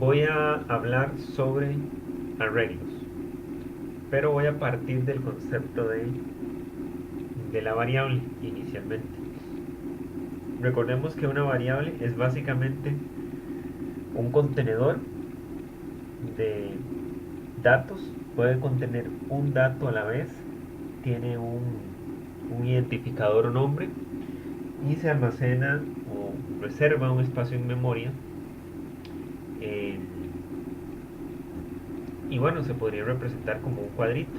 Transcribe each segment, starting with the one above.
Voy a hablar sobre arreglos, pero voy a partir del concepto de la variable inicialmente. Recordemos que una variable es básicamente un contenedor de datos, puede contener un dato a la vez, tiene un identificador o nombre y se almacena o reserva un espacio en memoria. eh, y bueno, se podría representar como un cuadrito,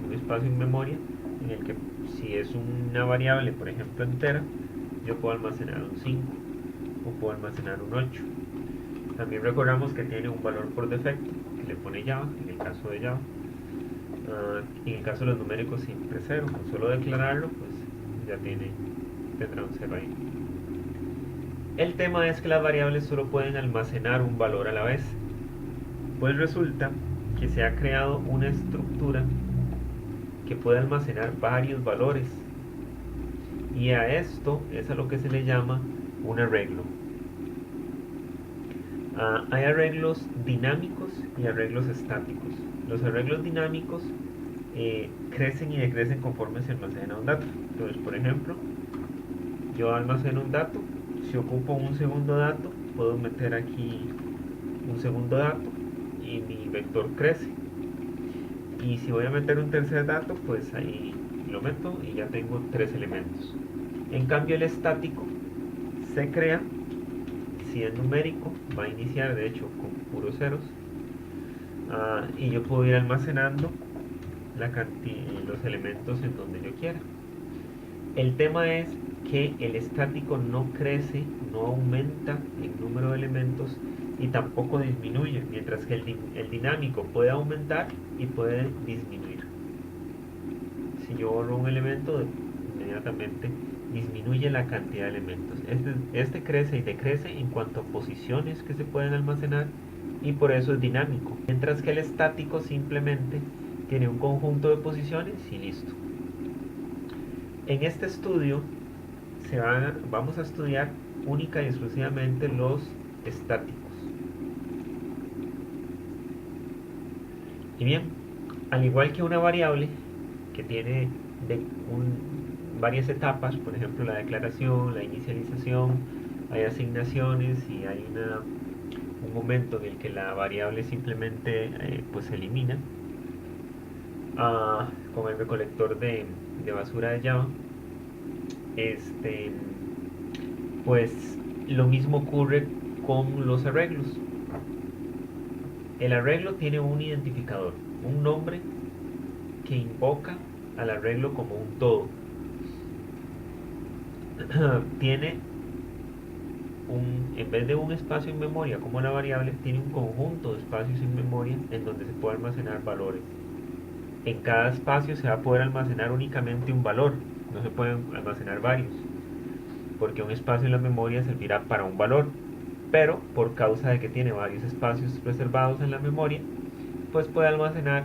un espacio en memoria en el que si es una variable, por ejemplo entera, yo puedo almacenar un 5 o puedo almacenar un 8. También recordamos que tiene un valor por defecto que le pone Java, en el caso de Java. En el caso de los numéricos siempre 0, con solo declararlo pues ya tendrá un 0 ahí. El tema es que las variables solo pueden almacenar un valor a la vez. Pues resulta que se ha creado una estructura que puede almacenar varios valores. Y a esto es a lo que se le llama un arreglo. Hay arreglos dinámicos y arreglos estáticos. Los arreglos dinámicos crecen y decrecen conforme se almacena un dato. Entonces, por ejemplo, yo almaceno un dato, si ocupo un segundo dato, puedo meter aquí un segundo dato y mi vector crece. Y si voy a meter un tercer dato, pues ahí lo meto y ya tengo 3 elementos. En cambio, el estático se crea, si es numérico, va a iniciar de hecho con puros ceros. Y yo puedo ir almacenando los elementos en donde yo quiera. El tema es que el estático no crece, no aumenta en número de elementos y tampoco disminuye, mientras que el dinámico puede aumentar y puede disminuir. Si yo borro un elemento, inmediatamente disminuye la cantidad de elementos. Este crece y decrece en cuanto a posiciones que se pueden almacenar y por eso es dinámico, mientras que el estático simplemente tiene un conjunto de posiciones y listo. En este estudio vamos a estudiar única y exclusivamente los estáticos. Y bien, al igual que una variable que tiene varias etapas, por ejemplo la declaración, la inicialización, hay asignaciones y hay un momento en el que la variable simplemente pues se elimina, como el recolector de basura de Java. Pues lo mismo ocurre con los arreglos. El arreglo tiene un identificador, un nombre que invoca al arreglo como un todo. Tiene en vez de un espacio en memoria como la variable, tiene un conjunto de espacios en memoria en donde se puede almacenar valores. En cada espacio se va a poder almacenar únicamente un valor, no se pueden almacenar varios, porque un espacio en la memoria servirá para un valor, pero por causa de que tiene varios espacios reservados en la memoria, pues puede almacenar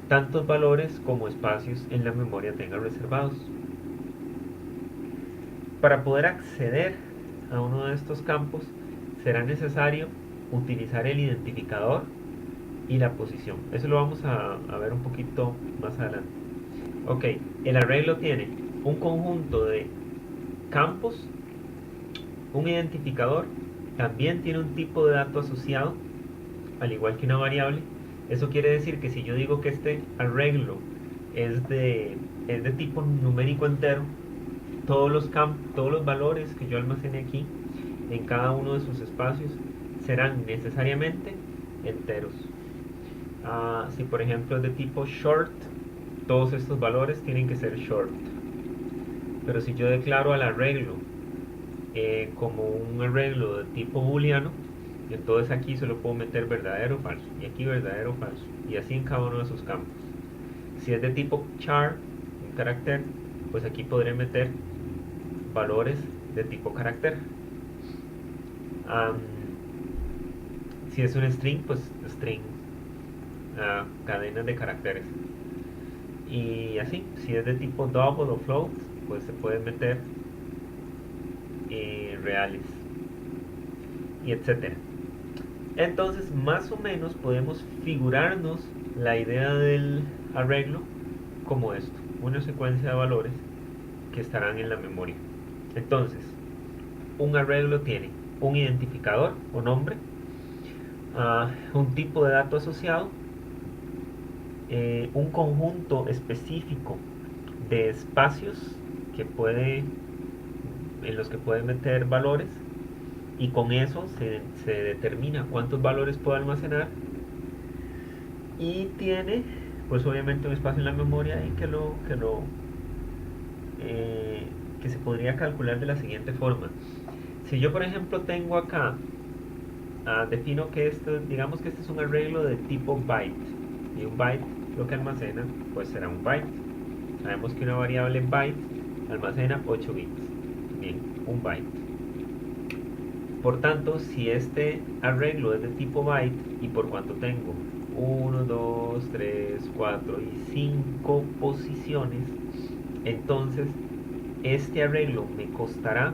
tantos valores como espacios en la memoria tenga reservados. Para poder acceder a uno de estos campos será necesario utilizar el identificador y la posición. Eso lo vamos a ver un poquito más adelante. Ok, el arreglo tiene un conjunto de campos, un identificador, también tiene un tipo de dato asociado, al igual que una variable. Eso quiere decir que si yo digo que este arreglo es de tipo numérico entero, todos los valores que yo almacene aquí en cada uno de sus espacios serán necesariamente enteros. Si por ejemplo es de tipo short, todos estos valores tienen que ser short. Pero si yo declaro al arreglo como un arreglo de tipo booleano, entonces aquí solo puedo meter verdadero o falso, y aquí verdadero o falso, y así en cada uno de sus campos. Si es de tipo char, un carácter, pues aquí podré meter valores de tipo carácter. Si es un string, pues string, cadenas de caracteres. Y así, si es de tipo double o float, pues se puede meter reales, y etcétera. Entonces, más o menos podemos figurarnos la idea del arreglo como esto, una secuencia de valores que estarán en la memoria. Entonces, un arreglo tiene un identificador o nombre, un tipo de dato asociado, un conjunto específico de espacios en los que puede meter valores, y con eso se determina cuántos valores puede almacenar, y tiene pues obviamente un espacio en la memoria y que se podría calcular de la siguiente forma. Si yo por ejemplo tengo acá, defino que digamos que este es un arreglo de tipo byte, y un byte lo que almacena pues será un byte. Sabemos que una variable byte almacena 8 bits. Bien, un byte. Por tanto, si este arreglo es de tipo byte y por cuanto tengo 1, 2, 3, 4 y 5 posiciones, entonces este arreglo me costará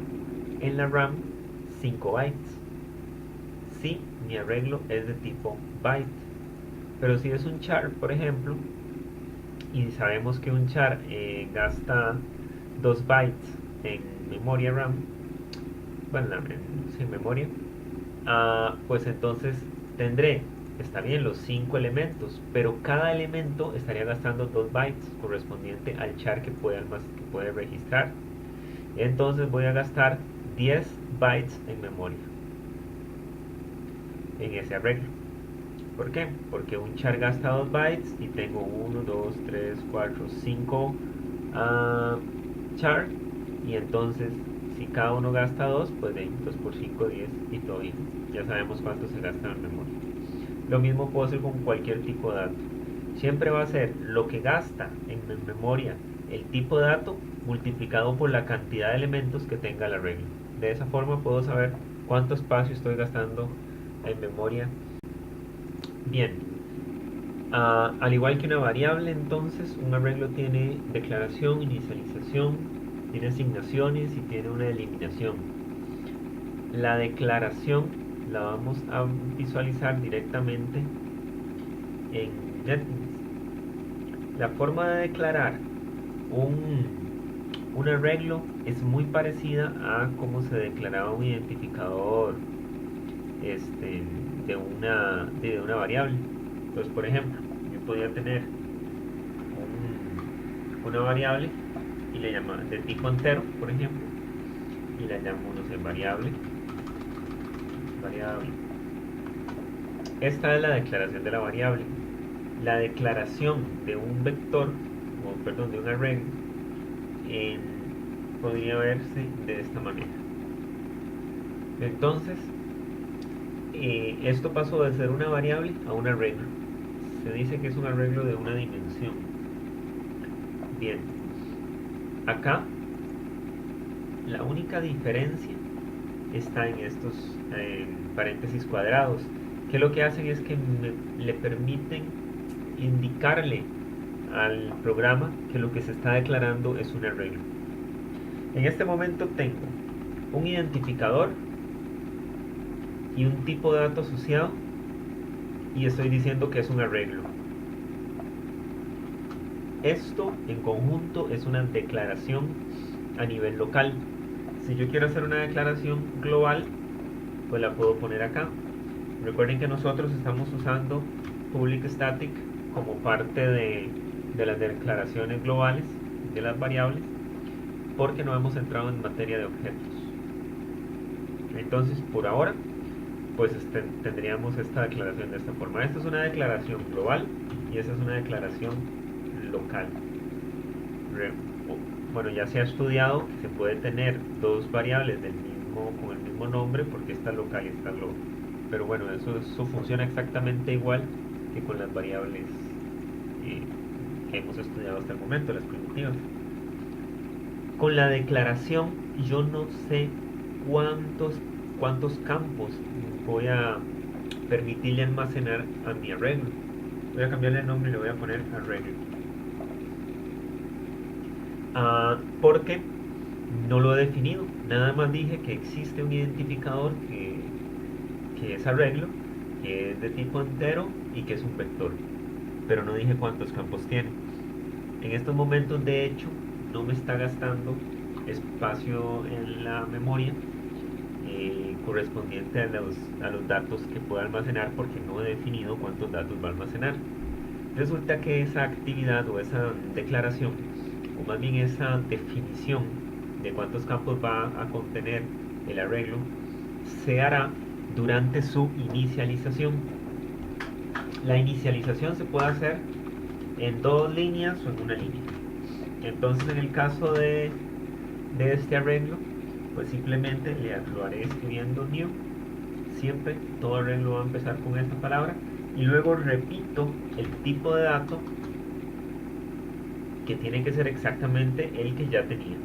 en la RAM 5 bytes. Si mi arreglo es de tipo byte. Pero si es un char, por ejemplo, y sabemos que un char gasta 2 bytes en memoria RAM, bueno, en memoria, pues entonces está bien los 5 elementos, pero cada elemento estaría gastando 2 bytes correspondiente al char que puede registrar. Entonces voy a gastar 10 bytes en memoria en ese arreglo. ¿Por qué? Porque un char gasta 2 bytes y tengo 1, 2, 3, 4, 5 char, y entonces si cada uno gasta 2, pues de 2 por 5, 10 y todo bien. Ya sabemos cuánto se gasta en memoria. Lo mismo puedo hacer con cualquier tipo de dato. Siempre va a ser lo que gasta en memoria el tipo de dato multiplicado por la cantidad de elementos que tenga el arreglo. De esa forma puedo saber cuánto espacio estoy gastando en memoria. Bien, al igual que una variable, entonces un arreglo tiene declaración, inicialización, tiene asignaciones y tiene una eliminación. La declaración la vamos a visualizar directamente en NetBeans. La forma de declarar un arreglo es muy parecida a cómo se declaraba un identificador de una variable. Entonces, por ejemplo, yo podría tener una variable y le llamo de tipo entero, por ejemplo, y la llamo, no sé, variable. Esta es la declaración de la variable. La declaración de un vector, o perdón, de un array, podría verse de esta manera. Entonces, esto pasó de ser una variable a un arreglo. Se dice que es un arreglo de una dimensión. Bien, acá la única diferencia está en estos paréntesis cuadrados, que lo que hacen es que le permiten indicarle al programa que lo que se está declarando es un arreglo. En este momento tengo un identificador y un tipo de dato asociado, y estoy diciendo que es un arreglo. Esto en conjunto es una declaración a nivel local. Si yo quiero hacer una declaración global, pues la puedo poner acá. Recuerden que nosotros estamos usando public static como parte de las declaraciones globales de las variables, porque no hemos entrado en materia de objetos. Entonces, por ahora, pues tendríamos esta declaración de esta forma. Esta es una declaración global y esta es una declaración local. Bueno, ya se ha estudiado que se puede tener dos variables con el mismo nombre, porque esta local y esta global. Pero bueno, eso funciona exactamente igual que con las variables que hemos estudiado hasta el momento, las primitivas. Con la declaración yo no sé cuántos campos voy a permitirle almacenar a mi arreglo. Voy a cambiarle el nombre y le voy a poner arreglo. Porque no lo he definido. Nada más dije que existe un identificador que es arreglo, que es de tipo entero y que es un vector, pero no dije cuántos campos tiene. En estos momentos, de hecho, no me está gastando espacio en la memoria correspondiente a los datos que pueda almacenar, porque no he definido cuántos datos va a almacenar. Resulta que esa actividad o esa declaración, o más bien esa definición de cuántos campos va a contener el arreglo, se hará durante su inicialización. La inicialización se puede hacer en dos líneas o en una línea. Entonces, en el caso de este arreglo, pues simplemente lo haré escribiendo new. Siempre todo arreglo va a empezar con esta palabra, y luego repito el tipo de dato, que tiene que ser exactamente el que ya tenía.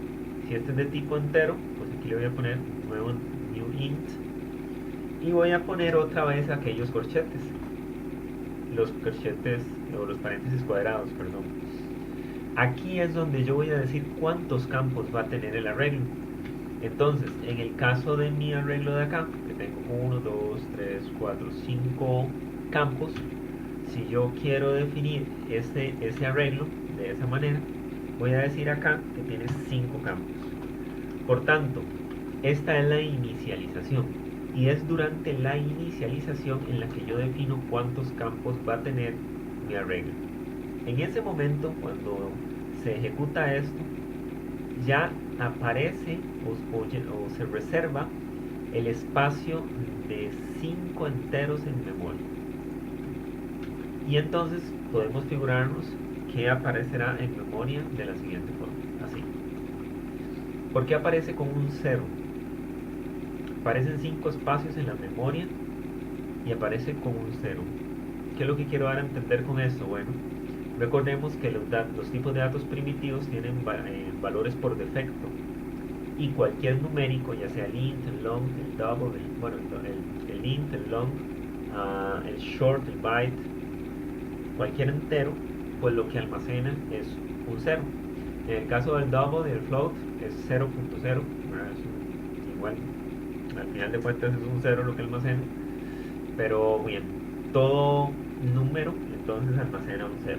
Si este es de tipo entero, pues aquí le voy a poner un nuevo new int, y voy a poner otra vez aquellos corchetes, los corchetes o los paréntesis cuadrados, perdón. Aquí es donde yo voy a decir cuántos campos va a tener el arreglo. Entonces, en el caso de mi arreglo de acá, que tengo 1, 2, 3, 4, 5 campos, si yo quiero definir ese arreglo de esa manera, voy a decir acá que tiene 5 campos. Por tanto, esta es la inicialización, y es durante la inicialización en la que yo defino cuántos campos va a tener mi arreglo. En ese momento, cuando se ejecuta esto, ya aparece o se reserva el espacio de 5 enteros en memoria. Y entonces podemos figurarnos que aparecerá en memoria de la siguiente forma, así. ¿Por qué aparece con un 0? Aparecen 5 espacios en la memoria y aparece con un 0. ¿Qué es lo que quiero dar a entender con esto? Bueno, recordemos que los tipos de datos primitivos tienen valores por defecto, y cualquier numérico, ya sea el int, el long, el double, el int, el long, el short, el byte, cualquier entero, pues lo que almacena es un 0. En el caso del double y el float es 0.0, igual, al final de cuentas es un 0 lo que almacena, pero bien, todo número entonces almacena un 0.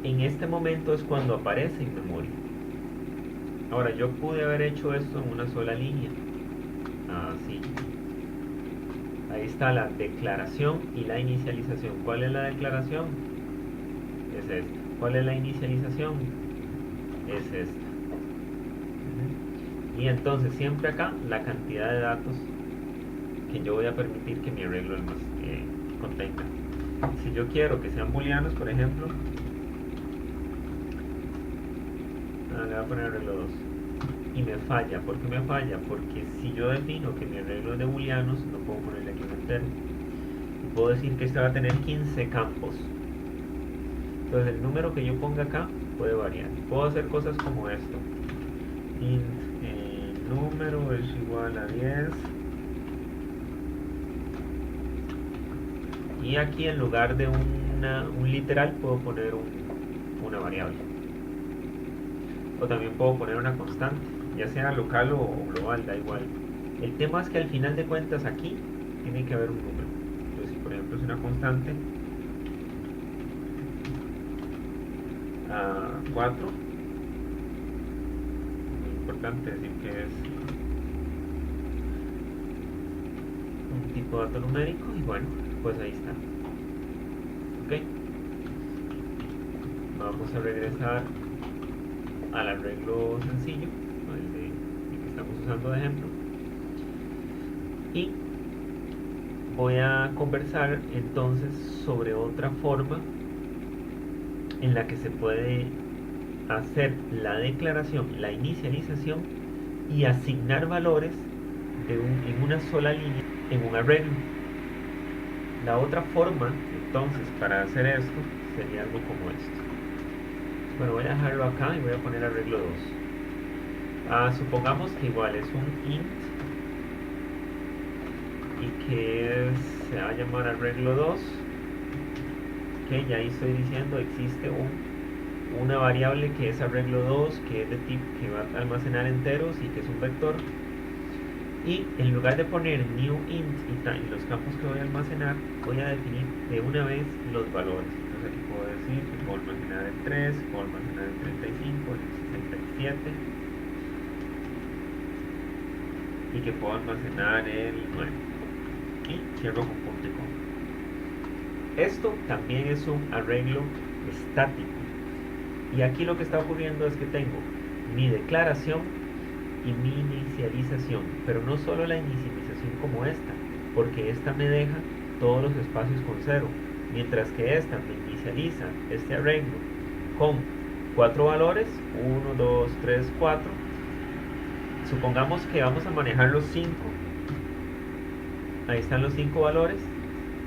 En este momento es cuando aparece en memoria. Ahora, yo pude haber hecho esto en una sola línea, así. Ahí está la declaración y la inicialización. ¿Cuál es la declaración? Es esta. ¿Cuál es la inicialización? Es esta. Y entonces siempre acá la cantidad de datos que yo voy a permitir que mi arreglo contenga. Si yo quiero que sean booleanos, por ejemplo, le voy a poner arreglo 2. Y me falla. ¿Por qué me falla? Porque si yo defino que mi arreglo es de booleanos, no puedo ponerle aquí un entero. Y puedo decir que este va a tener 15 campos. Entonces el número que yo ponga acá puede variar. Puedo hacer cosas como esto. Int número es igual a 10. Y aquí en lugar de un literal puedo poner una variable. O también puedo poner una constante, ya sea local o global, da igual. El tema es que al final de cuentas aquí tiene que haber un número. Entonces, si por ejemplo es una constante 4, muy importante decir que es un tipo de dato numérico, y bueno, pues ahí está. Ok, vamos a regresar al arreglo sencillo, el que estamos usando de ejemplo, y voy a conversar entonces sobre otra forma en la que se puede hacer la declaración, la inicialización, y asignar valores en una sola línea en un arreglo. La otra forma entonces para hacer esto sería algo como esto. Bueno, voy a dejarlo acá y voy a poner arreglo 2. Supongamos que igual es un int y que se va a llamar arreglo 2. Que ya ahí estoy diciendo existe una variable que es arreglo 2, que es de tipo que va a almacenar enteros y que es un vector. Y en lugar de poner new int y los campos que voy a almacenar, voy a definir de una vez los valores. Entonces aquí puedo decir que puedo almacenar el 3, puedo almacenar el 35, el 67 y que puedo almacenar el 9. Y cierro con punto y coma. Esto también es un arreglo estático. Y aquí lo que está ocurriendo es que tengo mi declaración y mi inicialización, pero no solo la inicialización como esta, porque esta me deja todos los espacios con 0, mientras que esta me inicializa este arreglo con 4 valores, 1, 2, 3, 4. Supongamos que vamos a manejar los 5, ahí están los 5 valores,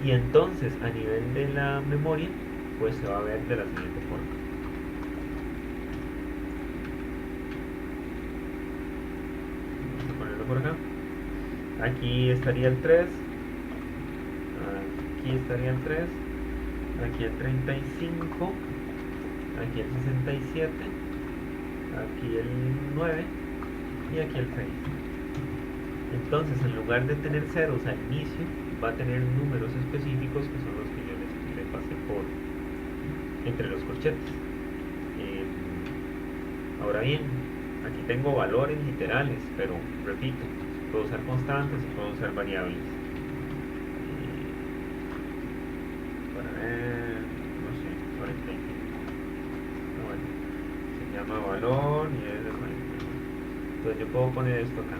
y entonces a nivel de la memoria pues se va a ver de la siguiente forma. Vamos a ponerlo por acá. Aquí estaría el 3, aquí estaría el 3, aquí el 35, aquí el 67, aquí el 9 y aquí el 6. Entonces, en lugar de tener ceros al inicio, va a tener números específicos que son los que yo le pasé por entre los corchetes. Ahora bien, aquí tengo valores literales, pero repito, puedo usar constantes y puedo usar variables. Para ver, no sé, 45. Bueno, se llama valor y es de 45. Entonces yo puedo poner esto acá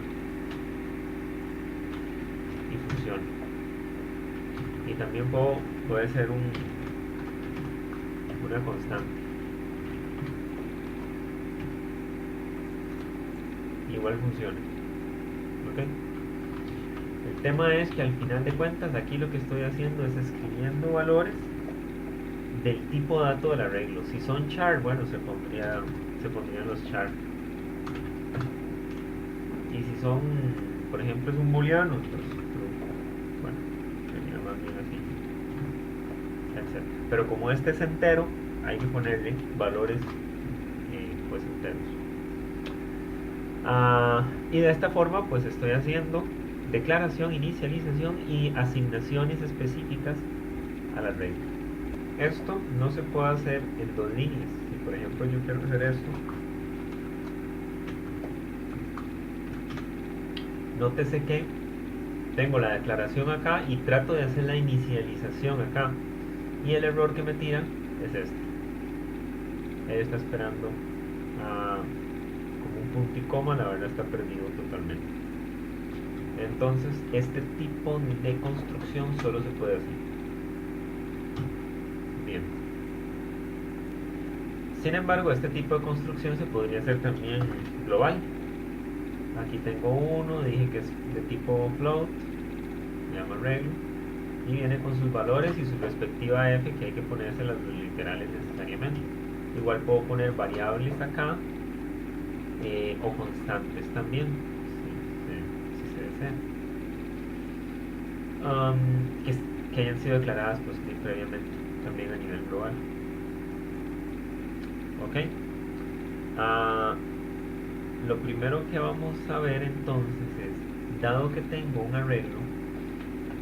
y funciona. Y también puede ser una constante. Igual funciona. ¿Ok? El tema es que al final de cuentas aquí lo que estoy haciendo es escribiendo valores del tipo dato del arreglo. Si son char, bueno, se pondrían los char. Y si son, por ejemplo, es un booleano, pues bueno, sería más bien así, etc. Pero como este es entero, hay que ponerle valores pues enteros. Y de esta forma pues estoy haciendo declaración, inicialización y asignaciones específicas al arreglo. Esto no se puede hacer en 2 líneas. Si por ejemplo yo quiero hacer esto, nótese que tengo la declaración acá y trato de hacer la inicialización acá, y el error que me tira es este. Él está esperando como un punto y coma, la verdad está perdido totalmente. Entonces este tipo de construcción solo se puede hacer. Bien. Sin embargo, este tipo de construcción se podría hacer también global. Aquí tengo uno, dije que es de tipo float, se llama arreglo, y viene con sus valores y su respectiva f, que hay que ponerse las literales necesariamente. Igual puedo poner variables acá o constantes también, si se desea, que hayan sido declaradas pues previamente también a nivel global. Ok. Lo primero que vamos a ver entonces es, dado que tengo un arreglo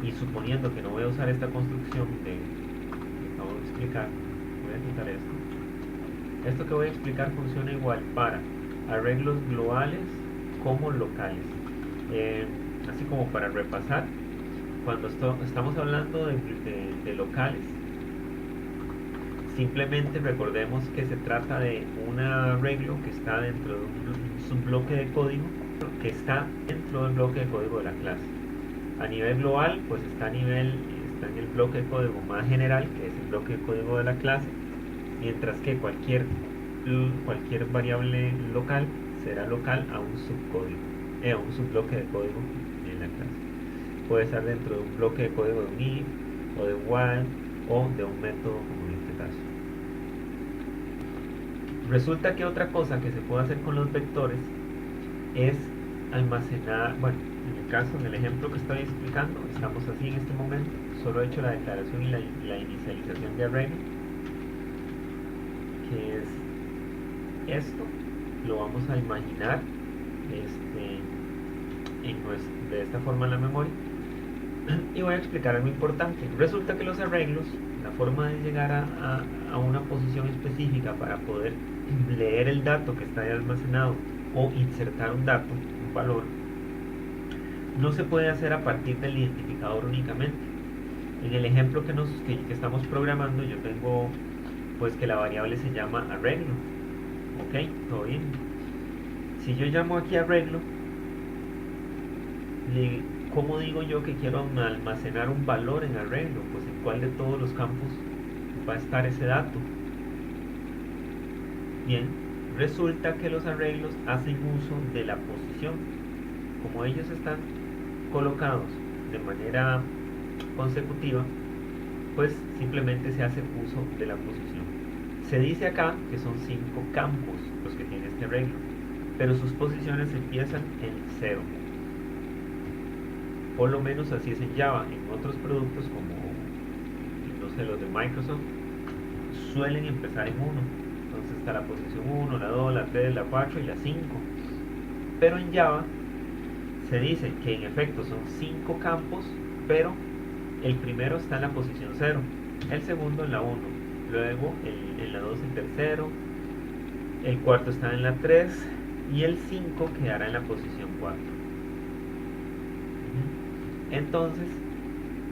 y suponiendo que no voy a usar esta construcción que acabo de explicar, voy a quitar esto. Esto que voy a explicar funciona igual para arreglos globales como locales. Así como para repasar, cuando estamos hablando de locales, simplemente recordemos que se trata de un arreglo que está dentro de un subbloque de código que está dentro del bloque de código de la clase. A nivel global, pues está en el bloque de código más general, que es el bloque de código de la clase, mientras que cualquier variable local será local a un subcódigo, a un subbloque de código en la clase. Puede estar dentro de un bloque de código de un if o de while o de un método como en este caso. Resulta que otra cosa que se puede hacer con los vectores es almacenar, bueno, en el ejemplo que estoy explicando, estamos así en este momento, solo he hecho la declaración y la inicialización de arreglo, que es esto, lo vamos a imaginar de esta forma en la memoria. Y voy a explicar algo importante. Resulta que los arreglos, la forma de llegar a una posición específica para poder leer el dato que está ahí almacenado o insertar un dato, un valor, no se puede hacer a partir del identificador únicamente. En el ejemplo que estamos programando, yo tengo pues que la variable se llama arreglo. Ok, todo bien. Si yo llamo aquí arreglo, ¿cómo digo yo que quiero almacenar un valor en arreglo? Pues en cuál de todos los campos va a estar ese dato. Bien, resulta que los arreglos hacen uso de la posición. Como ellos están colocados de manera consecutiva, pues simplemente se hace uso de la posición. Se dice acá que son 5 campos los que tiene este arreglo, pero sus posiciones empiezan en 0. Por lo menos así es en Java. En otros productos como, no sé, los de Microsoft, suelen empezar en 1. Entonces está la posición 1, la 2, la 3, la 4 y la 5. Pero en Java se dice que en efecto son 5 campos, pero el primero está en la posición 0, el segundo en la 1, luego en la 2 el tercero, el cuarto está en la 3 y el 5 quedará en la posición 4. Entonces,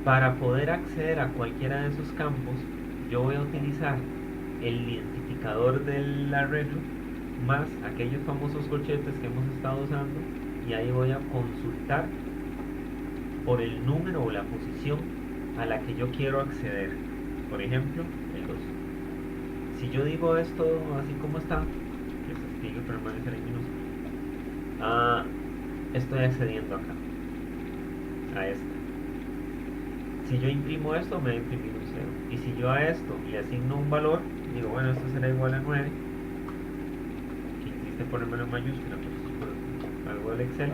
para poder acceder a cualquiera de esos campos, yo voy a utilizar el identificador del arreglo más aquellos famosos corchetes que hemos estado usando, y ahí voy a consultar por el número o la posición a la que yo quiero acceder. Por ejemplo, el 2. Si yo digo esto así como está, que se sigue permanecer en minúscula, estoy accediendo acá, a esta. Si yo imprimo esto, me va a imprimir un 0. Y si yo a esto le asigno un valor, digo, bueno, esto será igual a 9, que insiste ponérmelo en mayúscula, por algo del Excel,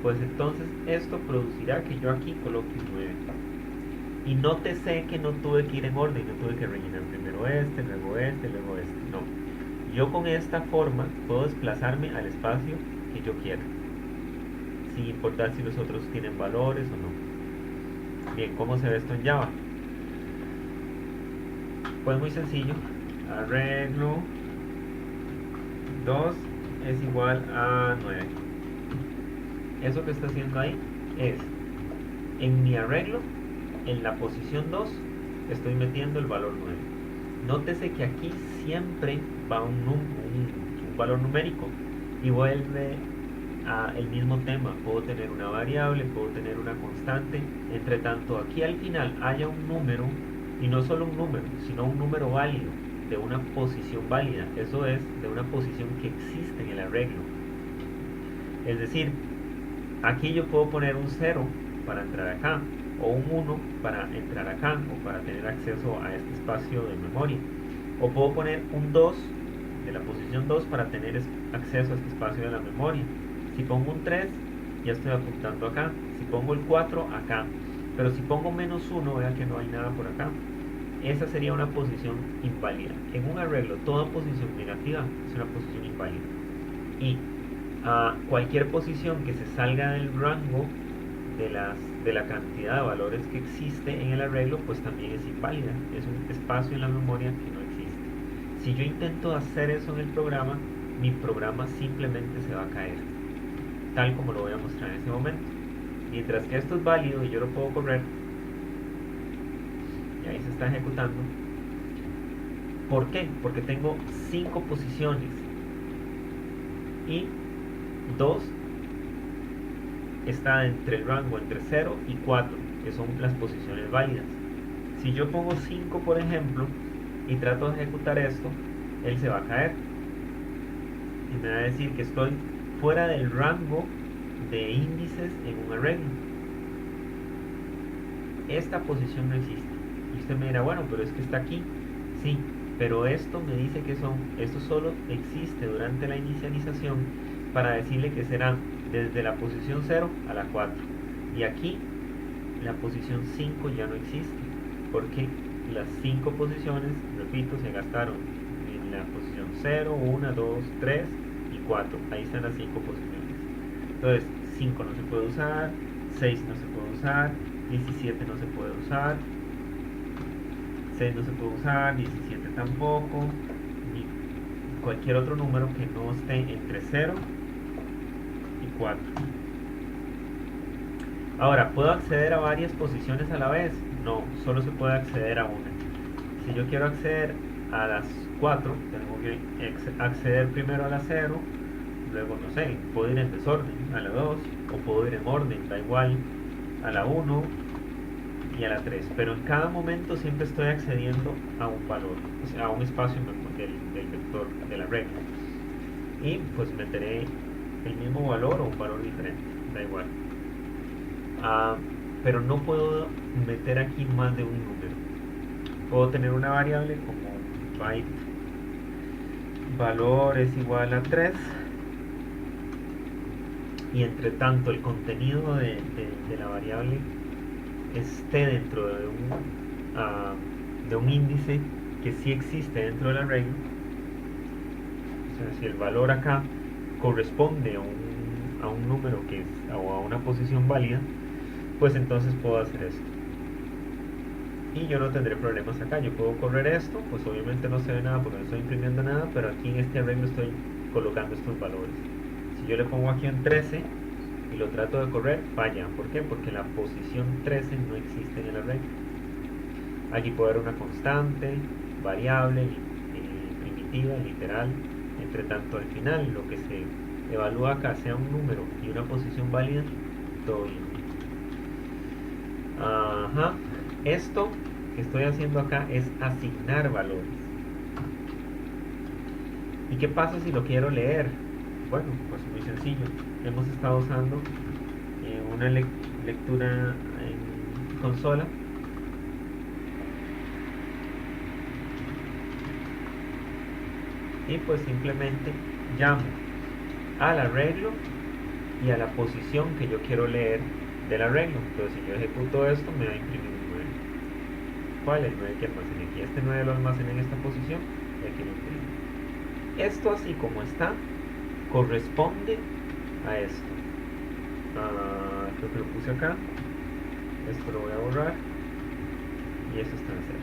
pues entonces esto producirá que yo aquí coloque 9. Y nótese que no tuve que ir en orden, no tuve que rellenar primero este, luego este, luego este. No. Yo con esta forma puedo desplazarme al espacio que yo quiera, sin importar si los otros tienen valores o no. Bien, ¿cómo se ve esto en Java? Pues muy sencillo. Arreglo 2 es igual a 9. Eso que está haciendo ahí es, en mi arreglo, en la posición 2, estoy metiendo el valor 9. Nótese que aquí siempre va un valor numérico y vuelve a el mismo tema. Puedo tener una variable, puedo tener una constante. Entre tanto, aquí al final haya un número, y no solo un número, sino un número válido, de una posición válida. Eso es, de una posición que existe en el arreglo. Es decir, aquí yo puedo poner un 0 para entrar acá, o un 1 para entrar acá, o para tener acceso a este espacio de memoria. O puedo poner un 2 de la posición 2 para tener acceso a este espacio de la memoria. Si pongo un 3, ya estoy apuntando acá. Si pongo el 4, acá. Pero si pongo menos 1, vean que no hay nada por acá. Esa sería una posición inválida. En un arreglo, toda posición negativa es una posición inválida. Y cualquier posición que se salga del rango de la cantidad de valores que existe en el arreglo, pues también es inválida. Es un espacio en la memoria que no existe. Si yo intento hacer eso en el programa, mi programa simplemente se va a caer, tal como lo voy a mostrar en ese momento. Mientras que esto es válido y yo lo puedo correr, y ahí se está ejecutando. ¿Por qué? Porque tengo 5 posiciones y 2 está entre el rango entre 0 y 4, que son las posiciones válidas. Si yo pongo 5, por ejemplo, y trato de ejecutar esto, él se va a caer y me va a decir que estoy fuera del rango de índices en un arreglo. Esta posición no existe. Y usted me dirá, bueno, pero es que está aquí. Sí, pero esto me dice que esto solo existe durante la inicialización para decirle que será desde la posición 0 a la 4. Y aquí la posición 5 ya no existe, porque las 5 posiciones, repito, se gastaron en la posición 0, 1, 2, 3 y 4. Ahí están las 5 posiciones. Entonces, 5 no se puede usar, 6 no se puede usar, 17 no se puede usar, 6 no se puede usar, 17 tampoco, ni cualquier otro número que no esté entre 0 y 4. Ahora, ¿puedo acceder a varias posiciones a la vez? No, solo se puede acceder a una. Si yo quiero acceder a las 4, tengo que acceder primero a la 0, luego, no sé, puedo ir en desorden a la 2, o puedo ir en orden, da igual, a la 1 y a la 3. Pero en cada momento siempre estoy accediendo a un valor, o sea, a un espacio del vector, de la regla. Y pues meteré el mismo valor o un valor diferente, da igual. Pero no puedo meter aquí más de un número. Puedo tener una variable como byte valor es igual a 3, y entre tanto el contenido de la variable esté dentro de un índice que sí existe dentro de la regla. O sea, si el valor acá corresponde a un número o a una posición válida, pues entonces puedo hacer esto. Y yo no tendré problemas acá. Yo puedo correr esto, pues obviamente no se ve nada porque no estoy imprimiendo nada, pero aquí en este arreglo estoy colocando estos valores. Si yo le pongo aquí un 13 y lo trato de correr, falla. ¿Por qué? Porque la posición 13 no existe en el arreglo. Aquí puede haber una constante, variable, primitiva, literal. Entre tanto, al final lo que se evalúa acá sea un número y una posición válida, todo bien. Ajá. Esto que estoy haciendo acá es asignar valores. ¿Y qué pasa si lo quiero leer? Bueno, pues muy sencillo. Hemos estado usando una lectura en consola. Y pues simplemente llamo al arreglo y a la posición que yo quiero leer del arreglo. Entonces si yo ejecuto esto, me va a imprimir un 9. ¿Cuál es el 9 que almacené aquí? Este 9 lo almacené en esta posición y aquí lo imprimo. Esto así como está corresponde a esto. Creo que lo puse acá. Esto lo voy a borrar y eso está en 0.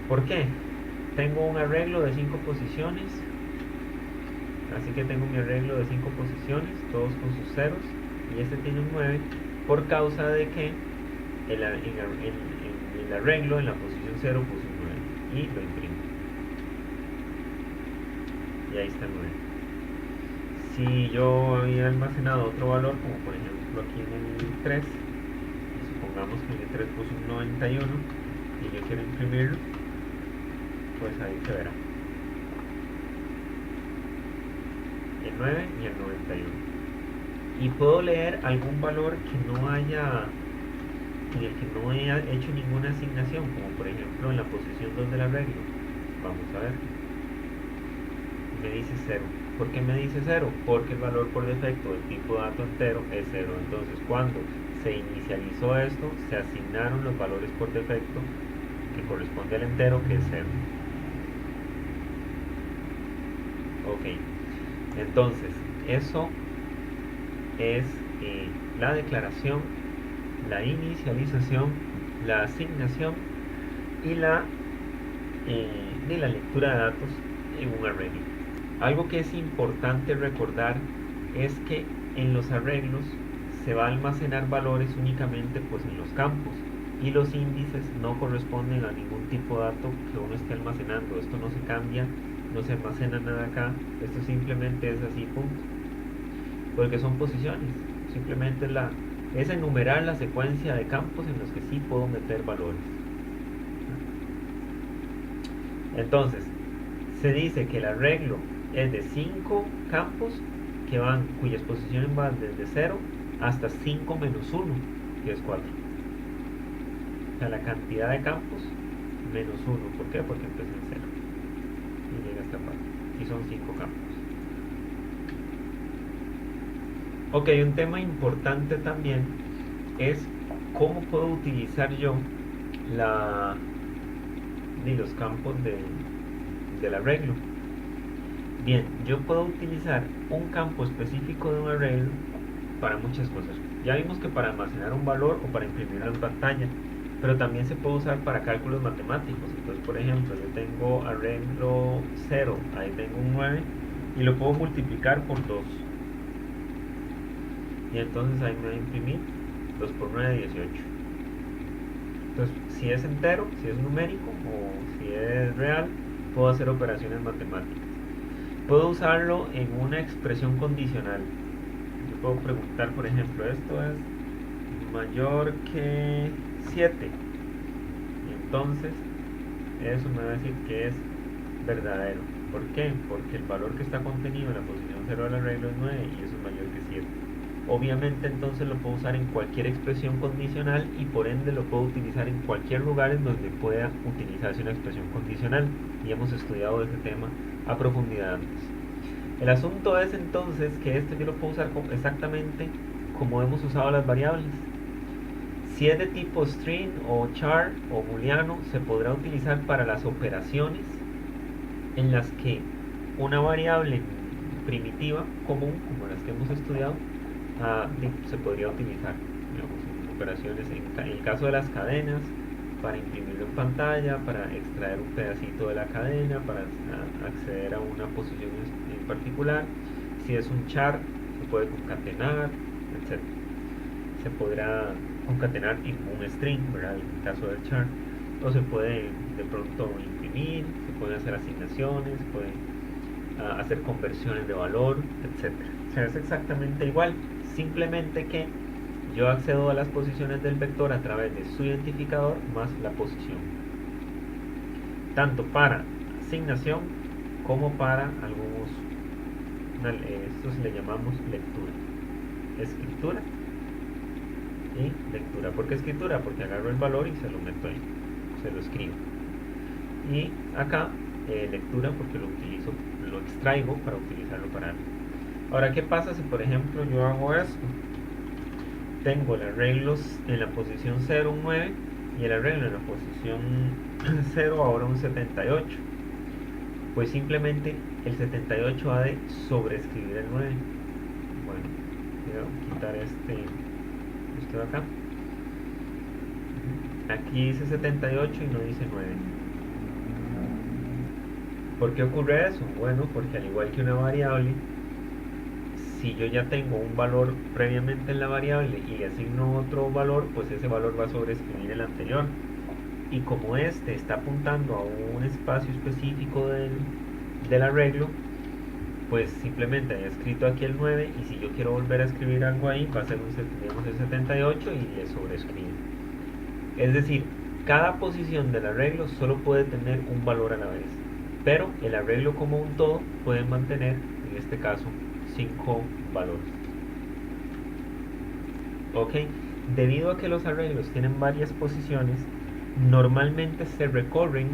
¿Por qué? Tengo un arreglo de 5 posiciones, así que tengo mi arreglo de 5 posiciones, todos con sus ceros, y este tiene un 9 por causa de que en el arreglo en la posición 0 puse un 9 y lo imprimo. Y ahí está el 9. Si yo había almacenado otro valor, como por ejemplo aquí en el 3, supongamos que en el 3 puse un 91 y yo quiero imprimirlo, pues ahí se verá el 9 y el 91. Y puedo leer algún valor en el que no he hecho ninguna asignación, como por ejemplo en la posición 2 del arreglo. Vamos a ver. Me dice 0. ¿Por qué me dice 0? Porque el valor por defecto del tipo dato entero es 0. Entonces cuando se inicializó esto, se asignaron los valores por defecto que corresponde al entero, que es 0. Ok, entonces eso es la declaración, la inicialización, la asignación y la lectura de datos en un arreglo. Algo que es importante recordar es que en los arreglos se va a almacenar valores únicamente pues en los campos, y los índices no corresponden a ningún tipo de dato que uno esté almacenando. Esto no se cambia, no se almacena nada acá, esto simplemente es así, punto, porque son posiciones. Simplemente es enumerar la secuencia de campos en los que sí puedo meter valores. Entonces se dice que el arreglo es de 5 campos cuyas posiciones van desde 0 hasta 5 menos 1, que es 4. O sea, la cantidad de campos menos 1. ¿Por qué? Porque empieza en 0 y llega a esta parte. Y son 5 campos. Ok, un tema importante también es cómo puedo utilizar yo los campos del arreglo. Bien, yo puedo utilizar un campo específico de un arreglo para muchas cosas. Ya vimos que para almacenar un valor o para imprimirlo en pantalla, pero también se puede usar para cálculos matemáticos. Entonces, por ejemplo, yo tengo arreglo 0, ahí tengo un 9 y lo puedo multiplicar por 2. Y entonces ahí me va a imprimir 2 por 9, 18. Entonces, si es entero, si es numérico o si es real, puedo hacer operaciones matemáticas. Puedo usarlo en una expresión condicional. Yo puedo preguntar, por ejemplo, esto es mayor que 7. Y entonces, eso me va a decir que es verdadero. ¿Por qué? Porque el valor que está contenido en la posición 0 del arreglo es 9 y eso es mayor que 7. Obviamente entonces lo puedo usar en cualquier expresión condicional y por ende lo puedo utilizar en cualquier lugar en donde pueda utilizarse una expresión condicional. Y hemos estudiado ese tema a profundidad antes. El asunto es entonces que esto yo lo puedo usar exactamente como hemos usado las variables. Si es de tipo string o char o booleano, se podrá utilizar para las operaciones en las que una variable primitiva común, como las que hemos estudiado, se podría utilizar, digamos, en operaciones, en el caso de las cadenas, para imprimirlo en pantalla, para extraer un pedacito de la cadena, para acceder a una posición en particular. Si es un char, se puede concatenar, etc. Se podrá concatenar en un string, ¿verdad? En el caso del char. O se puede de pronto imprimir, se pueden hacer asignaciones, se pueden hacer conversiones de valor, etc. O sea, es exactamente igual, simplemente que yo accedo a las posiciones del vector a través de su identificador más la posición, tanto para asignación como para algunos, estos le llamamos lectura, escritura y lectura. ¿Por qué escritura? Porque agarro el valor y se lo meto ahí, se lo escribo. Y acá lectura porque lo utilizo, lo extraigo para utilizarlo para algo. Ahora, ¿qué pasa si por ejemplo yo hago esto? Tengo el arreglo en la posición 0 un 9 y el arreglo en la posición 0 ahora un 78. Pues simplemente el 78 ha de sobreescribir el 9. Bueno, voy a quitar esto de acá. Aquí dice 78 y no dice 9. ¿Por qué ocurre eso? Bueno, porque al igual que una variable, si yo ya tengo un valor previamente en la variable y le asigno otro valor, pues ese valor va a sobreescribir el anterior. Y como este está apuntando a un espacio específico del arreglo, pues simplemente he escrito aquí el 9 y si yo quiero volver a escribir algo ahí, va a ser digamos, el 78 y le sobreescribe. Es decir, cada posición del arreglo solo puede tener un valor a la vez, pero el arreglo como un todo puede mantener, en este caso, 5 valores. Ok, debido a que los arreglos tienen varias posiciones, normalmente se recorren,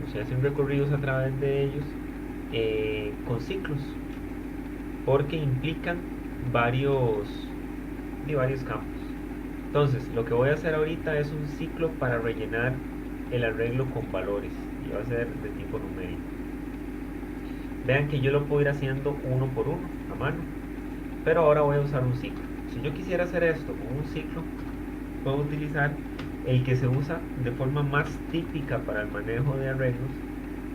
o se hacen recorridos a través de ellos con ciclos, porque implican varios campos. Entonces, lo que voy a hacer ahorita es un ciclo para rellenar el arreglo con valores y va a ser de tipo numérico. Vean que yo lo puedo ir haciendo uno por uno a mano, pero ahora voy a usar un ciclo. Si yo quisiera hacer esto con un ciclo, puedo utilizar el que se usa de forma más típica para el manejo de arreglos,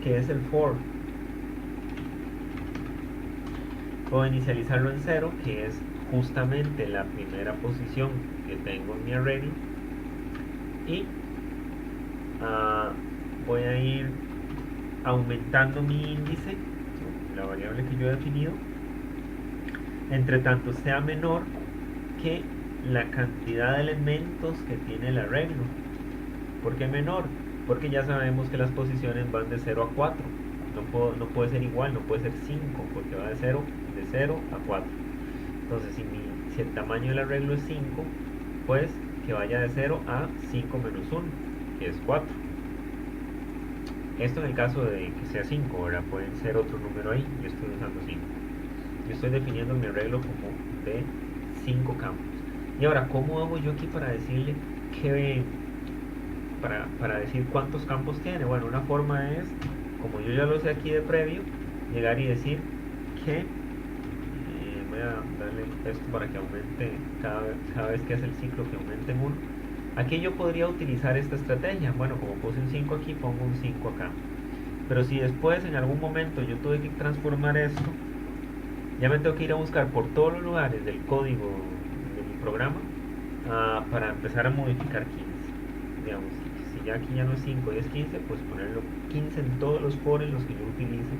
que es el for. Puedo inicializarlo en 0, que es justamente la primera posición que tengo en mi arreglo, y voy a ir aumentando mi índice, la variable que yo he definido, entre tanto sea menor que la cantidad de elementos que tiene el arreglo. ¿Por qué menor? Porque ya sabemos que las posiciones van de 0 a 4. No puede ser igual, no puede ser 5, porque va de 0 a 4. Entonces, si el tamaño del arreglo es 5, pues que vaya de 0 a 5 menos 1, que es 4. Esto en el caso de que sea 5, ahora pueden ser otro número ahí, yo estoy usando 5. Yo estoy definiendo mi arreglo como de 5 campos. Y ahora, ¿cómo hago yo aquí para decirle para decir cuántos campos tiene? Bueno, una forma es, como yo ya lo sé aquí de previo, llegar y decir que voy a darle esto para que aumente cada vez que hace el ciclo, que aumente en 1. Aquí yo podría utilizar esta estrategia. Bueno, como puse un 5 aquí, pongo un 5 acá. Pero si después en algún momento yo tuve que transformar esto, ya me tengo que ir a buscar por todos los lugares del código de mi programa para empezar a modificar 15. Digamos, si ya aquí ya no es 5 y es 15, pues ponerlo 15 en todos los for en los que yo utilice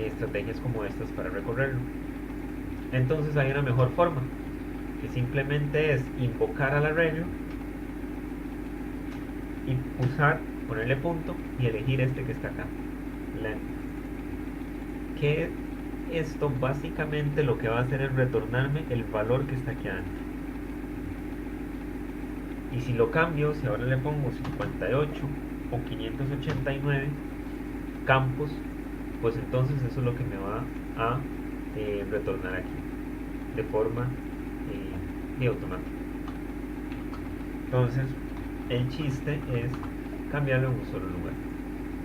estrategias como estas para recorrerlo. Entonces hay una mejor forma, que simplemente es invocar al arreglo y ponerle punto y elegir este que está acá, length. Que esto básicamente lo que va a hacer es retornarme el valor que está aquí adentro. Y si lo cambio, si ahora le pongo 58 o 589 campos, pues entonces eso es lo que me va a retornar aquí de forma automática. Entonces el chiste es cambiarlo en un solo lugar.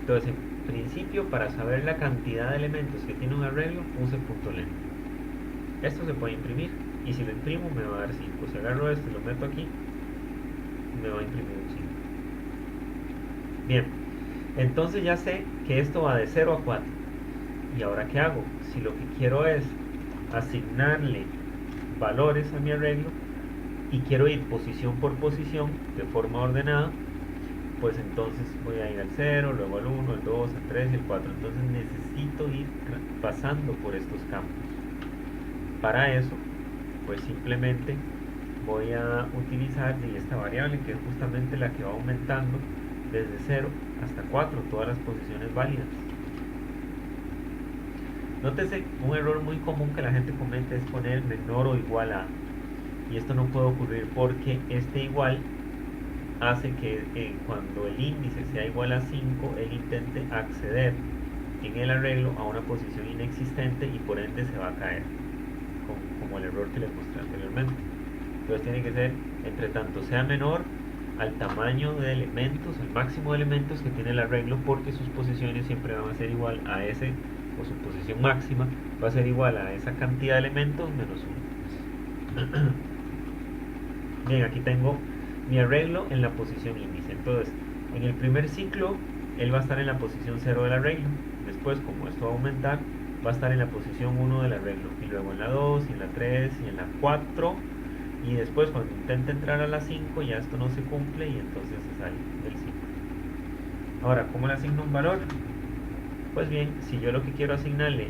Entonces en principio, para saber la cantidad de elementos que tiene un arreglo, use .length. Esto se puede imprimir y si lo imprimo me va a dar 5. Si agarro esto y lo meto aquí, me va a imprimir un 5. Bien, entonces ya sé que esto va de 0 a 4. ¿Y ahora qué hago? Si lo que quiero es asignarle valores a mi arreglo y quiero ir posición por posición de forma ordenada, pues entonces voy a ir al 0, luego al 1, al 2, al 3 y al 4. Entonces necesito ir pasando por estos campos. Para eso, pues simplemente voy a utilizar esta variable, que es justamente la que va aumentando desde 0 hasta 4, todas las posiciones válidas. Nótese, un error muy común que la gente comete es poner menor o igual a. Y esto no puede ocurrir porque este igual hace que cuando el índice sea igual a 5, él intente acceder en el arreglo a una posición inexistente y por ende se va a caer, como el error que les mostré anteriormente. Entonces tiene que ser, entre tanto sea menor al tamaño de elementos, el máximo de elementos que tiene el arreglo, porque sus posiciones siempre van a ser igual a ese, o su posición máxima va a ser igual a esa cantidad de elementos menos 1. Bien, aquí tengo mi arreglo en la posición índice. Entonces, en el primer ciclo, él va a estar en la posición 0 del arreglo. Después, como esto va a aumentar, va a estar en la posición 1 del arreglo. Y luego en la 2, y en la 3, y en la 4. Y después, cuando intenta entrar a la 5, ya esto no se cumple y entonces se sale del ciclo. Ahora, ¿cómo le asigno un valor? Pues bien, si yo lo que quiero asignarle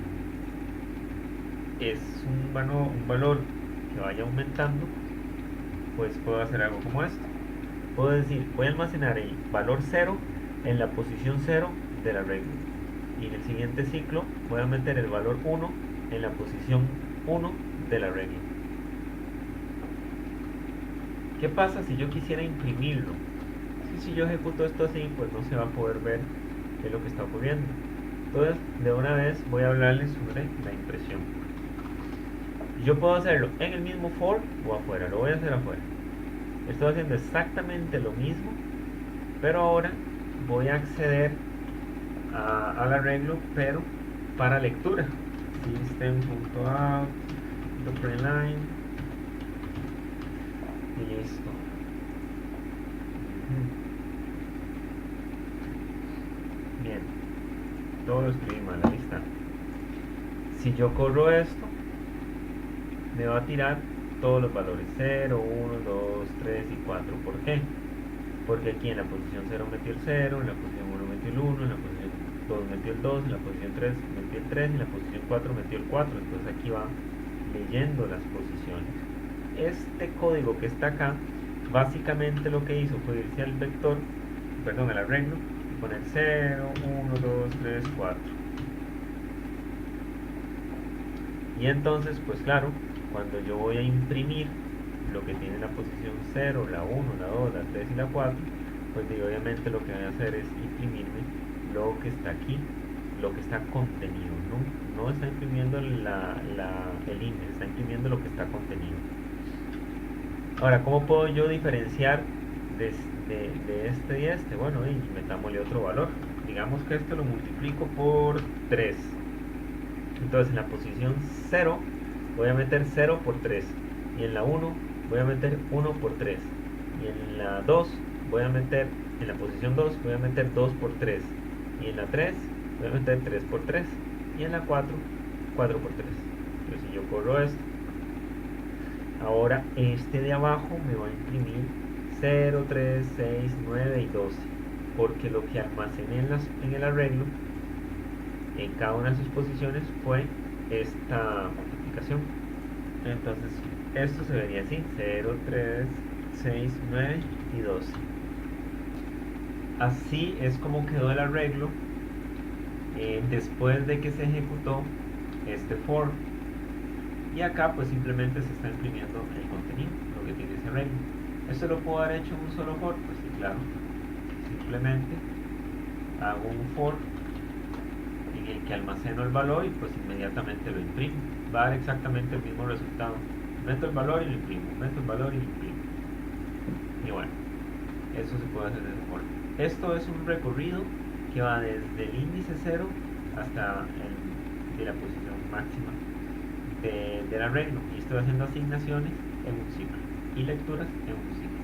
es un valor que vaya aumentando, pues puedo hacer algo como esto. Puedo decir, voy a almacenar el valor 0 en la posición 0 del arreglo. Y en el siguiente ciclo voy a meter el valor 1 en la posición 1 del arreglo. ¿Qué pasa si yo quisiera imprimirlo? Si yo ejecuto esto así, pues no se va a poder ver qué es lo que está ocurriendo. Entonces, de una vez voy a hablarles sobre la impresión. Yo puedo hacerlo en el mismo for o afuera. Lo voy a hacer afuera. Estoy haciendo exactamente lo mismo, pero ahora voy a acceder al arreglo, pero para lectura. System.out.println y listo. Bien, todo lo escribí mal, ahí está. Si yo corro esto, me va a tirar todos los valores 0, 1, 2, 3 y 4. ¿Por qué? Porque aquí en la posición 0 metió el 0, en la posición 1 metió el 1, en la posición 2 metió el 2, en la posición 3 metió el 3 y en la posición 4 metió el 4. Entonces aquí va leyendo las posiciones. Este código que está acá, básicamente lo que hizo fue irse al vector, perdón, al arreglo, y poner 0, 1, 2, 3, 4. Y entonces, pues claro, cuando yo voy a imprimir lo que tiene la posición 0, la 1, la 2, la 3 y la 4, pues obviamente lo que voy a hacer es imprimirme lo que está aquí, lo que está contenido, no está imprimiendo el índice, está imprimiendo lo que está contenido. Ahora, ¿cómo puedo yo diferenciar de este y este? Bueno, y metámosle otro valor. digamos que esto lo multiplico por 3. Entonces en la posición 0 voy a meter 0 por 3. Y en la 1 voy a meter 1 por 3. Y en la 2 voy a meter, en la posición 2 voy a meter 2 por 3. Y en la 3 voy a meter 3 por 3. Y en la 4, 4 por 3. Entonces si yo corro esto, ahora este de abajo me va a imprimir 0, 3, 6, 9 y 12. Porque lo que almacené en el arreglo, en cada una de sus posiciones, fue esta multiplicación. Entonces esto se vería así: 0, 3, 6, 9 y 12. Así es como quedó el arreglo después de que se ejecutó este for. Y acá pues simplemente se está imprimiendo el contenido, lo que tiene ese arreglo. ¿Esto lo puedo haber hecho en un solo for? Pues sí, claro. Simplemente hago un for en el que almaceno el valor y pues inmediatamente lo imprimo. Va a dar exactamente el mismo resultado. Meto el valor y lo imprimo, meto el valor y lo imprimo. Y bueno, eso se puede hacer de esa forma. Esto es un recorrido que va desde el índice 0 hasta de la posición máxima del arreglo. Y estoy haciendo asignaciones en un ciclo y lecturas en un ciclo.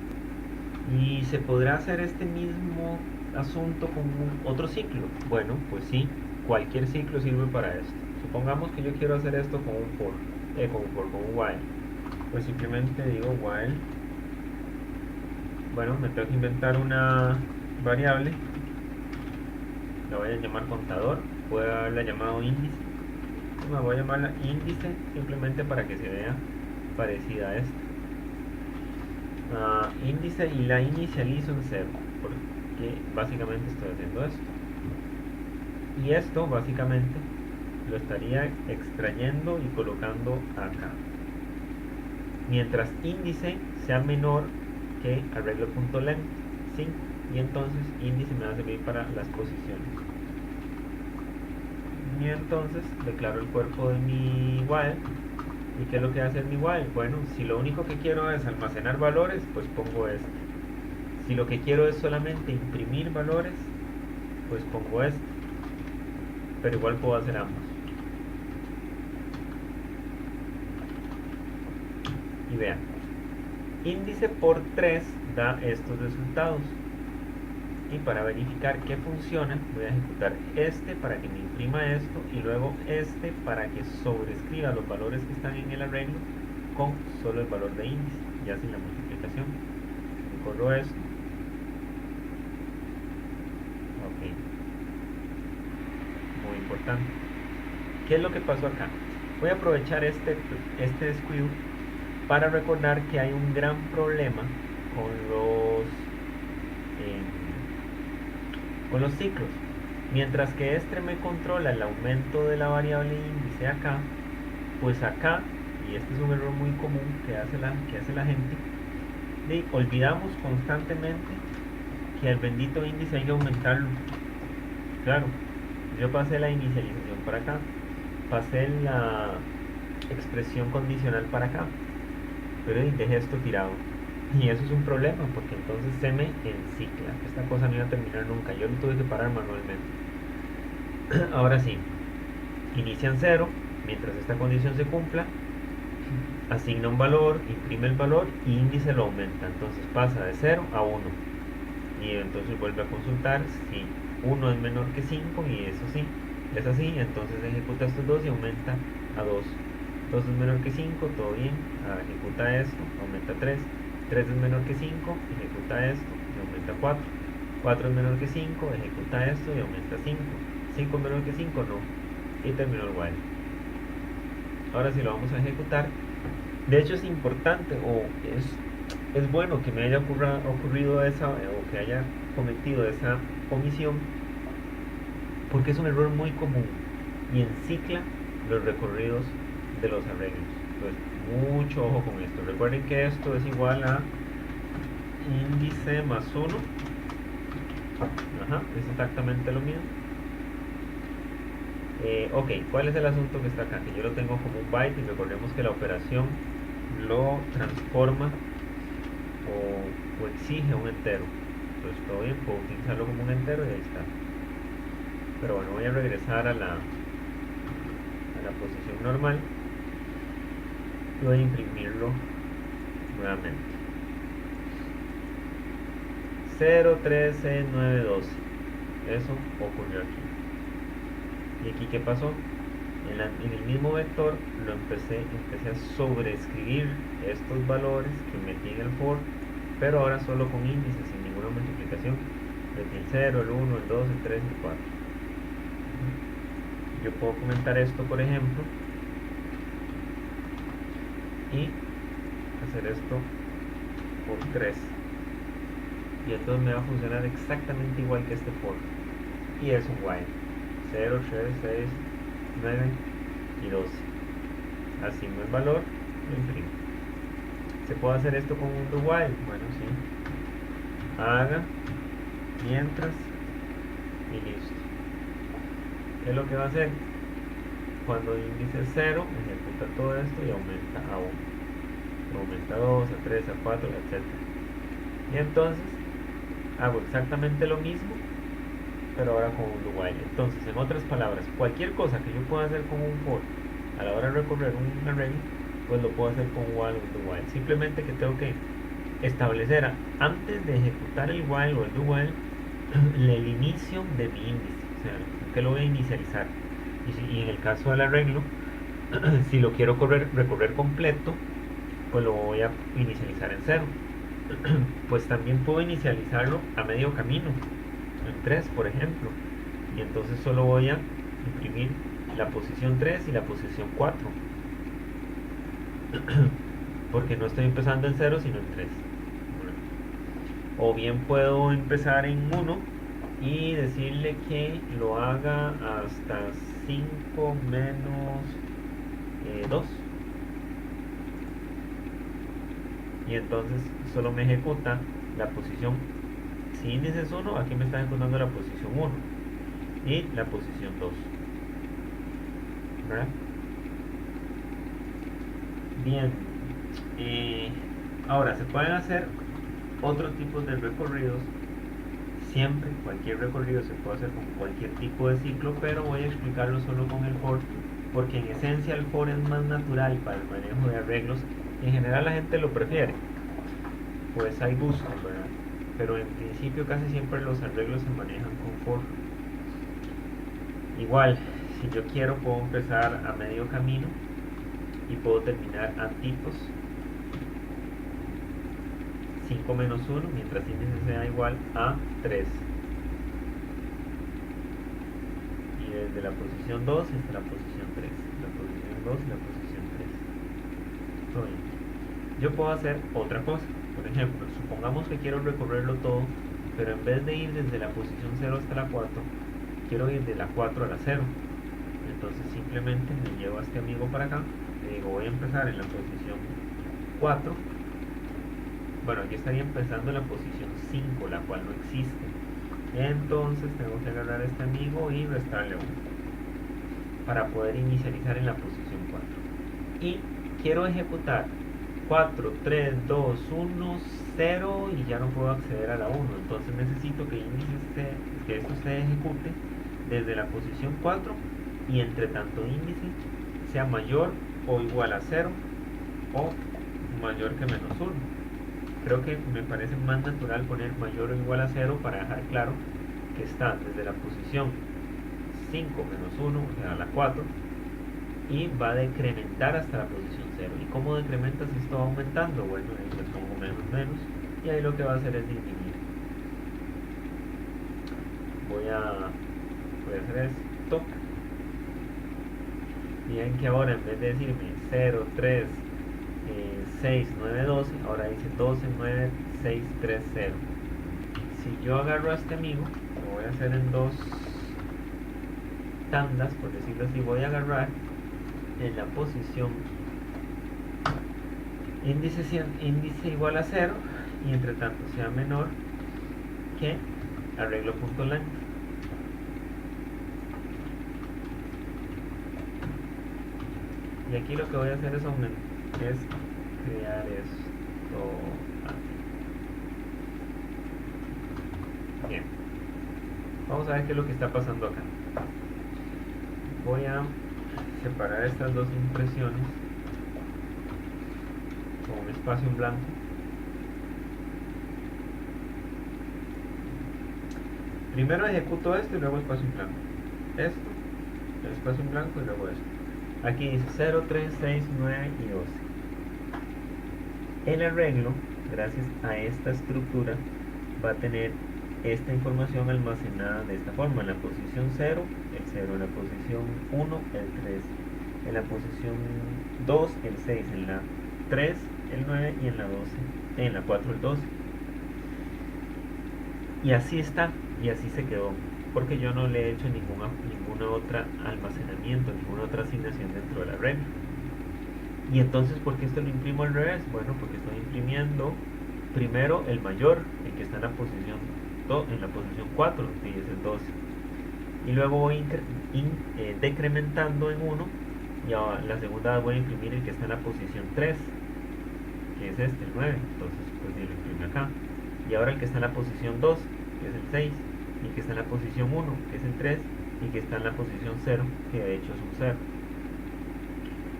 ¿Y se podrá hacer este mismo asunto con otro ciclo? Bueno, pues sí, cualquier ciclo sirve para esto. Supongamos que yo quiero hacer esto con un for, con un while. Pues simplemente digo while. Bueno, me tengo que inventar una variable. La voy a llamar contador. Puedo haberla llamado índice. Me voy a llamarla índice simplemente para que se vea parecida a esta. Índice, y la inicializo en 0 porque básicamente estoy haciendo esto. Y esto básicamente lo estaría extrayendo y colocando acá. Mientras índice sea menor que arreglo.length 5, y entonces índice me va a servir para las posiciones. Y entonces declaro el cuerpo de mi while. ¿Y qué es lo que hace mi while? Bueno, si lo único que quiero es almacenar valores, pues pongo este. Si lo que quiero es solamente imprimir valores, pues pongo este. Pero igual puedo hacer ambos. Y vean, índice por 3 da estos resultados. Y para verificar que funciona, voy a ejecutar este para que me imprima esto, y luego este para que sobrescriba los valores que están en el arreglo con solo el valor de índice, ya sin la multiplicación. Corro esto. Ok. Muy importante. ¿Qué es lo que pasó acá? Voy a aprovechar este descuido para recordar que hay un gran problema con los ciclos. Mientras que este me controla el aumento de la variable índice acá, pues acá, y este es un error muy común que hace la gente, olvidamos constantemente que el bendito índice hay que aumentarlo. Claro, yo pasé la inicialización para acá, pasé la expresión condicional para acá, pero dejé esto tirado. Y eso es un problema, porque entonces se me encicla. Esta cosa no iba a terminar nunca. Yo lo tuve que parar manualmente. Ahora sí, inician 0. Mientras esta condición se cumpla, asigna un valor, imprime el valor y índice lo aumenta. Entonces pasa de 0 a 1. Y entonces vuelve a consultar si 1 es menor que 5, y eso sí, es así. Entonces ejecuta estos dos y aumenta a 2. 2 es menor que 5, todo bien. Ejecuta esto, aumenta 3. 3 es menor que 5, ejecuta esto y aumenta 4. 4 es menor que 5, ejecuta esto y aumenta 5. 5 es menor que 5, no. Y terminó el while. Ahora sí lo vamos a ejecutar. De hecho es importante, o es bueno que me haya ocurrido esa, o que haya cometido esa omisión, porque es un error muy común y encicla los recorridos de los arreglos. Entonces, mucho ojo con esto. Recuerden que esto es igual a índice más 1. Es exactamente lo mismo. Ok, ¿cuál es el asunto que está acá? Que yo lo tengo como un byte, y recordemos que la operación lo transforma o exige un entero. Entonces todo bien, puedo utilizarlo como un entero y ahí está. Pero bueno, voy a regresar a la posición normal y voy a imprimirlo nuevamente. 03692. Eso ocurrió aquí. ¿Y aquí qué pasó? En el mismo vector lo empecé a sobreescribir estos valores que metí en el for, pero ahora solo con índices, sin ninguna multiplicación. Desde el 0, el 1, el 2, el 3, el 4. Yo puedo comentar esto, por ejemplo, y hacer esto por 3. Y entonces me va a funcionar exactamente igual que este for. Y es un while. 0, 3, 6, 9 y 12. Asigno el valor, lo imprimo. ¿Se puede hacer esto con un do while? Bueno, sí. Haga, mientras y listo. ¿Qué es lo que va a hacer? Cuando el índice es 0, ejecuta todo esto y aumenta a 1. Aumenta a 2, a 3, a 4, etc. Y entonces hago exactamente lo mismo, pero ahora con un do while. Entonces, en otras palabras, cualquier cosa que yo pueda hacer con un for a la hora de recorrer un array, pues lo puedo hacer con while o do while. Simplemente que tengo que establecer antes de ejecutar el while o el do while el inicio de mi índice, o sea, que lo voy a inicializar. Y en el caso del arreglo, si lo quiero recorrer completo, pues lo voy a inicializar en 0. Pues también puedo inicializarlo a medio camino, en 3 por ejemplo, y entonces solo voy a imprimir la posición 3 y la posición 4, porque no estoy empezando en 0 sino en 3. O bien puedo empezar en 1 y decirle que lo haga hasta 5 menos 2, y entonces solo me ejecuta la posición. Si índice es 1, aquí me está ejecutando la posición 1 y la posición 2, ¿verdad? Bien, ahora se pueden hacer otros tipos de recorridos. Siempre, cualquier recorrido se puede hacer con cualquier tipo de ciclo, pero voy a explicarlo solo con el for, porque en esencia el for es más natural para el manejo de arreglos y en general la gente lo prefiere. Pues hay gustos, ¿verdad? Pero en principio casi siempre los arreglos se manejan con for. Igual, si yo quiero puedo empezar a medio camino y puedo terminar a tipos 5 menos 1 mientras índice sea igual a 3. Y desde la posición 2 hasta la posición 3. La posición 2 y la posición 3. Todo bien. Yo puedo hacer otra cosa. Por ejemplo, supongamos que quiero recorrerlo todo, pero en vez de ir desde la posición 0 hasta la 4, quiero ir de la 4 a la 0. Entonces simplemente me llevo a este amigo para acá. Le digo, voy a empezar en la posición 4. Bueno, aquí estaría empezando la posición 5, la cual no existe. Entonces tengo que agarrar a este amigo y restarle 1 para poder inicializar en la posición 4. Y quiero ejecutar 4, 3, 2, 1, 0 y ya no puedo acceder a la 1. Entonces necesito que esto se ejecute desde la posición 4 y entre tanto índice sea mayor o igual a 0 o mayor que menos 1. Creo que me parece más natural poner mayor o igual a 0 para dejar claro que está desde la posición 5 menos 1, o sea, la 4, y va a decrementar hasta la posición 0. ¿Y cómo decrementa si esto va aumentando? Bueno, ahí le pongo menos, y ahí lo que va a hacer es disminuir. Voy a hacer esto. Miren que ahora en vez de decirme 0, 3, 6, 9, 12, ahora dice 12, 9, 6, 3, 0. Si yo agarro a este amigo, lo voy a hacer en 2 tandas, por decirlo así. Voy a agarrar en la posición índice igual a 0 y entre tanto sea menor que arreglo.length. Y aquí lo que voy a hacer es crear esto así. Bien. Vamos a ver qué es lo que está pasando acá. Voy a separar estas dos impresiones con un espacio en blanco. Primero ejecuto esto y luego espacio en blanco. Esto, el espacio en blanco y luego esto. Aquí dice 0, 3, 6, 9 y 12. El arreglo, gracias a esta estructura, va a tener esta información almacenada de esta forma: en la posición 0, el 0, en la posición 1, el 3, en la posición 2, el 6, en la 3, el 9 y en la 12, en la 4, el 12. Y así está, y así se quedó, porque yo no le he hecho ninguna otra almacenamiento, ninguna otra asignación dentro del arreglo. Y entonces, ¿por qué esto lo imprimo al revés? Bueno, porque estoy imprimiendo primero el mayor, el que está en la posición 4, que es el 12. Y luego voy decrementando en 1, y a la segunda voy a imprimir el que está en la posición 3, que es este, el 9. Entonces, pues lo imprimo acá. Y ahora el que está en la posición 2, que es el 6, y el que está en la posición 1, que es el 3, y el que está en la posición 0, que de hecho es un 0.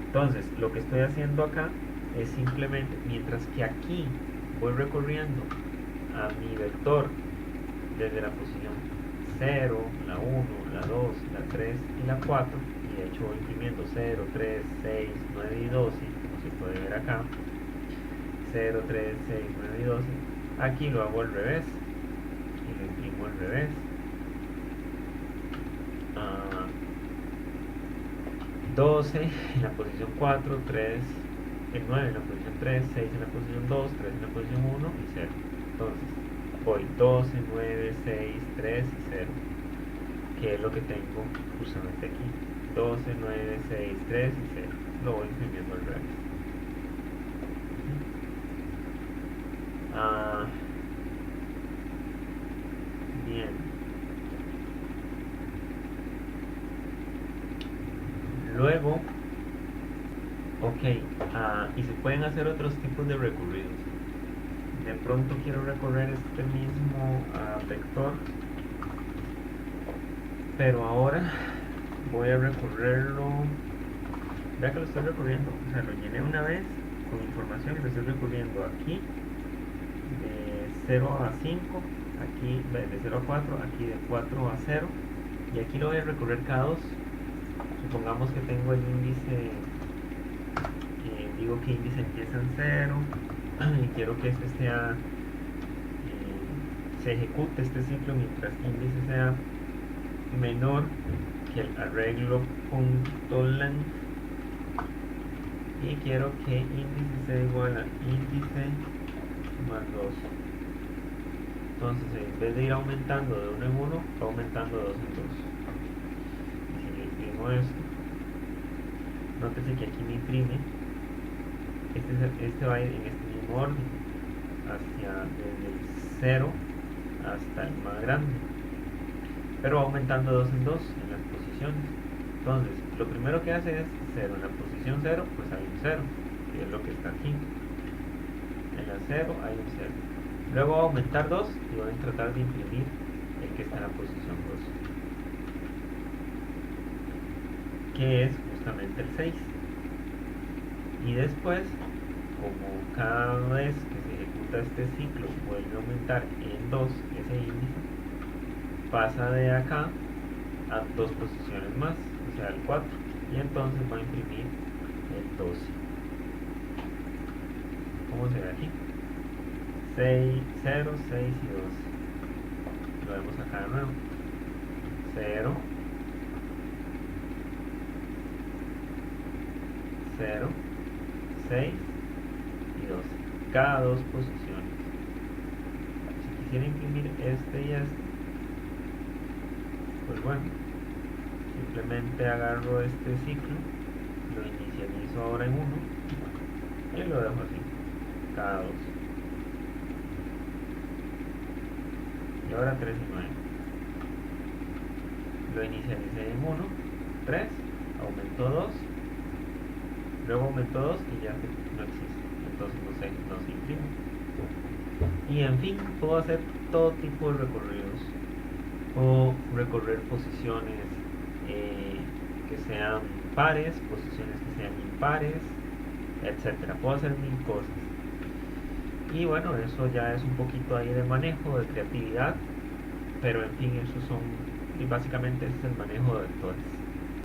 Entonces, lo que estoy haciendo acá es simplemente, mientras que aquí voy recorriendo a mi vector desde la posición 0, la 1, la 2, la 3 y la 4, y de hecho voy imprimiendo 0, 3, 6, 9 y 12, como se puede ver acá, 0, 3, 6, 9 y 12, aquí lo hago al revés, y lo imprimo al revés. 12 en la posición 4, 3, el 9 en la posición 3, 6 en la posición 2, 3 en la posición 1 y 0. Entonces, voy 12, 9, 6, 3 y 0, que es lo que tengo justamente aquí. 12, 9, 6, 3 y 0. Lo voy imprimiendo al revés. Bien. Luego, ok, y se pueden hacer otros tipos de recorridos. De pronto quiero recorrer este mismo vector, pero ahora voy a recorrerlo. Vea que lo estoy recorriendo, o sea, lo llené una vez con información y lo estoy recorriendo aquí de 0 a 5, aquí de 0 a 4, aquí de 4 a 0, y aquí lo voy a recorrer cada 2. Supongamos que tengo el índice, digo que índice empieza en 0 y quiero que este sea, se ejecute este ciclo mientras índice sea menor que el arreglo.length, y quiero que índice sea igual a índice más 2. Entonces, en vez de ir aumentando de 1 en 1, va aumentando de 2 en 2. Y si yo imprimo esto, nótese que aquí me imprime, este va a ir en este mismo orden, desde el 0 hasta el más grande, pero va aumentando de 2 en 2 en las posiciones. Entonces, lo primero que hace es 0. En la posición 0, pues hay un 0, que es lo que está aquí. En la 0 hay un 0. Luego va a aumentar 2 y voy a tratar de imprimir el que está en la posición 2, que es justamente el 6. Y después, como cada vez que se ejecuta este ciclo vuelve a aumentar en 2 ese índice, pasa de acá a 2 posiciones más, o sea, el 4, y entonces va a imprimir el 12. ¿Cómo se ve aquí? 6, 0, 6 y 12. Lo vemos acá de nuevo. 0, 0, 6 y 12. Cada 2 posiciones. Si quisiera imprimir este y este, pues bueno, simplemente agarro este ciclo, lo inicializo ahora en 1 y lo dejo así, cada 2. Y ahora 3 y 9. Lo inicialicé en 1, 3, aumentó 2, luego aumentó 2 y ya no existe, entonces no se imprime. Y en fin, puedo hacer todo tipo de recorridos. o recorrer posiciones que sean pares, posiciones que sean impares, etcétera. Puedo hacer mil cosas. Y bueno, eso ya es un poquito ahí de manejo, de creatividad, pero en fin, eso son, y básicamente ese es el manejo de vectores.